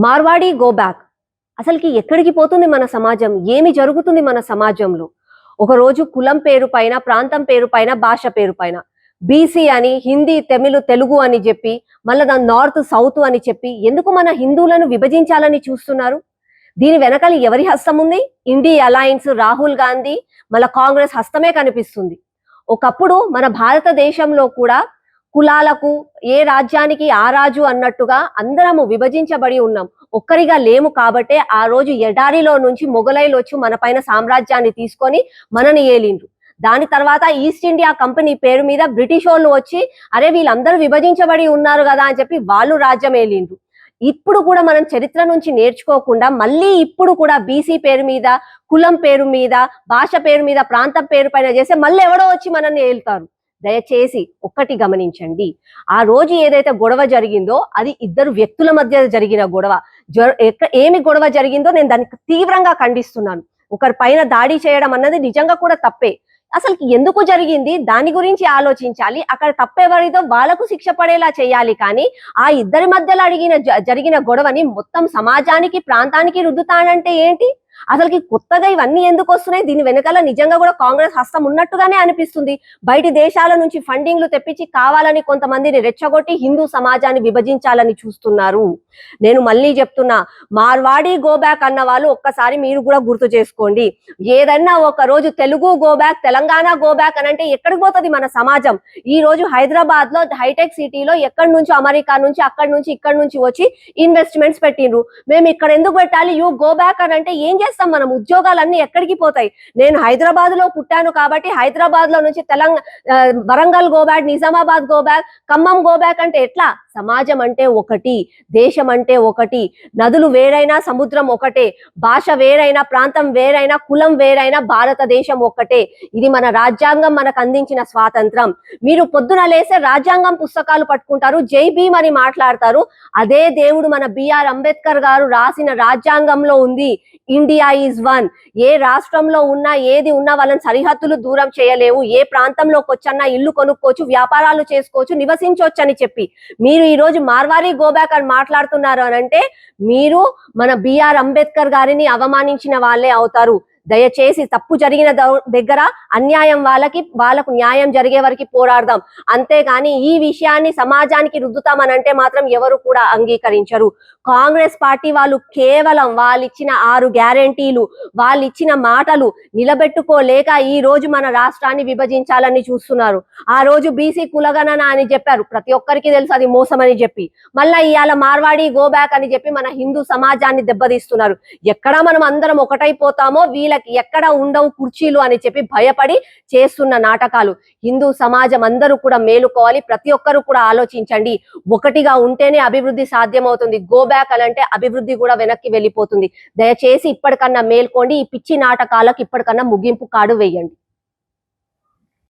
Marwadi go back. అసలుకి ఎక్కడికి పోతుంది మన సమాజం? ఏమి జరుగుతుంది మన సమాజంలో? ఒకరోజు కులం పేరు పైన, ప్రాంతం పేరు పైన, భాష పేరు పైన బీసీ అని, హిందీ, తమిళ్, తెలుగు అని చెప్పి, మళ్ళీ దాని నార్త్ సౌత్ అని చెప్పి ఎందుకు మన హిందువులను విభజించాలని చూస్తున్నారు? దీని వెనకాల ఎవరి హస్తం ఉంది? ఇండియా అలయన్స్, రాహుల్ గాంధీ, మళ్ళీ కాంగ్రెస్ హస్తమే కనిపిస్తుంది. ఒకప్పుడు మన భారతదేశంలో కూడా కులాలకు ఏ రాజ్యానికి ఆ రాజు అన్నట్టుగా అందరము విభజించబడి ఉన్నాం. ఒక్కరిగా లేము కాబట్టే ఆ రోజు ఎడారిలో నుంచి మొఘలైలు వచ్చి మన పైన సామ్రాజ్యాన్ని తీసుకొని మనని ఏలిండ్రు. దాని తర్వాత ఈస్ట్ ఇండియా కంపెనీ పేరు మీద బ్రిటిష్ వాళ్ళు వచ్చి అరే వీళ్ళందరూ విభజించబడి ఉన్నారు కదా అని చెప్పి వాళ్ళు రాజ్యం ఏలిండ్రు. ఇప్పుడు కూడా మనం చరిత్ర నుంచి నేర్చుకోకుండా మళ్ళీ ఇప్పుడు కూడా బీసీ పేరు మీద, కులం పేరు మీద, భాష పేరు మీద, ప్రాంతం పేరు పైన చేస్తే మళ్ళీ ఎవడో వచ్చి మనల్ని ఏలుతారు. దయచేసి ఒక్కటి గమనించండి, ఆ రోజు ఏదైతే గొడవ జరిగిందో అది ఇద్దరు వ్యక్తుల మధ్య జరిగిన గొడవ. ఏమి గొడవ జరిగిందో నేను దానికి తీవ్రంగా ఖండిస్తున్నాను. ఒకరి పైన దాడి చేయడం అన్నది నిజంగా కూడా తప్పే. అసలు ఎందుకు జరిగింది దాని గురించి ఆలోచించాలి. అక్కడ తప్పెవరిదో వాళ్ళకు శిక్ష పడేలా చేయాలి. కానీ ఆ ఇద్దరి మధ్యలో జరిగిన గొడవని మొత్తం సమాజానికి, ప్రాంతానికి రుద్దుతానంటే ఏంటి? అసలుకి కొత్తగా ఇవన్నీ ఎందుకు వస్తున్నాయి? దీని వెనకాల నిజంగా కూడా కాంగ్రెస్ హస్తం ఉన్నట్టుగానే అనిపిస్తుంది. బయటి దేశాల నుంచి ఫండింగ్లు తెప్పించి కావాలని కొంతమందిని రెచ్చగొట్టి హిందూ సమాజాన్ని విభజించాలని చూస్తున్నారు. నేను మళ్ళీ చెప్తున్నా, మార్వాడి గో బ్యాక్ అన్న వాళ్ళు ఒక్కసారి మీరు కూడా గుర్తు చేసుకోండి. ఏదన్నా ఒక రోజు Telugu go back, Telangana go back అని అంటే ఎక్కడికి పోతుంది మన సమాజం? ఈ రోజు హైదరాబాద్ లో హైటెక్ సిటీలో ఎక్కడి నుంచి, అమెరికా నుంచి, అక్కడి నుంచి, ఇక్కడి నుంచి వచ్చి ఇన్వెస్ట్మెంట్స్ పెట్టిండ్రు. మేము ఇక్కడ ఎందుకు పెట్టాలి? యూ గో బ్యాక్ అని అంటే ఏం చేస్తాం మనం? ఉద్యోగాలన్నీ ఎక్కడికి పోతాయి? నేను హైదరాబాద్ లో పుట్టాను కాబట్టి హైదరాబాద్ లో నుంచి Warangal go back, Nizamabad go back, Khammam go back అంటే ఎట్లా? సమాజం అంటే ఒకటి, దేశం అంటే ఒకటి. నదులు వేరైనా సముద్రం ఒకటే, భాష వేరైనా, ప్రాంతం వేరైనా, కులం వేరైనా, భారతదేశం ఒక్కటే. ఇది మన రాజ్యాంగం మనకు అందించిన స్వాతంత్రం. మీరు పొద్దున లేసే రాజ్యాంగం పుస్తకాలు పట్టుకుంటారు, జై భీమ్ అని మాట్లాడతారు. అదే దేవుడు మన బిఆర్ అంబేద్కర్ గారు రాసిన రాజ్యాంగంలో ఉంది, ఇండియా ఈజ్ వన్. ఏ రాష్ట్రంలో ఉన్నా, ఏది ఉన్నా వాళ్ళని సరిహద్దులు దూరం చేయలేవు. ఏ ప్రాంతంలోకి వచ్చన్నా ఇల్లు కొనుక్కోవచ్చు, వ్యాపారాలు చేసుకోవచ్చు, నివసించవచ్చు అని చెప్పి మీరు ఈ రోజు మార్వాడి గో బ్యాక్ అని మాట్లాడుతున్నారు అని అంటే మీరు మన బిఆర్ అంబేద్కర్ గారిని అవమానించిన వాళ్ళే అవుతారు. దయచేసి తప్పు జరిగిన దగ్గర అన్యాయం వాళ్ళకు న్యాయం జరిగే వరకు పోరాడదాం. అంతేగాని ఈ విషయాన్ని సమాజానికి రుద్దుతామనంటే మాత్రం ఎవరు కూడా అంగీకరించరు. కాంగ్రెస్ పార్టీ వాళ్ళు కేవలం వాళ్ళు ఇచ్చిన 6 గ్యారెంటీలు, వాళ్ళు ఇచ్చిన మాటలు నిలబెట్టుకోలేక ఈ రోజు మన రాష్ట్రాన్ని విభజించాలని చూస్తున్నారు. ఆ రోజు బీసీ కులగణన అని చెప్పారు, ప్రతి ఒక్కరికి తెలుసు అది మోసం అని చెప్పి. మళ్ళా ఇవాళ మార్వాడి గో బ్యాక్ అని చెప్పి మన హిందూ సమాజాన్ని దెబ్బతీస్తున్నారు. ఎక్కడ మనం అందరం ఒకటైపోతామో వీళ్ళకి ఎక్కడ ఉండవు కుర్చీలు అని చెప్పి భయపడి చేస్తున్న నాటకాలు. హిందూ సమాజం అందరూ కూడా మేలుకోవాలి. ప్రతి ఒక్కరు కూడా ఆలోచించండి. ఒకటిగా ఉంటేనే అభివృద్ధి సాధ్యమవుతుంది. గో బ్యాక్ అంటే అభివృద్ధి కూడా వెనక్కి వెళ్ళిపోతుంది. దయచేసి ఇప్పటికన్నా మేల్కోండి. ఈ పిచ్చి నాటకాలకు ఇప్పటికన్నా ముగింపు కాడు వేయండి.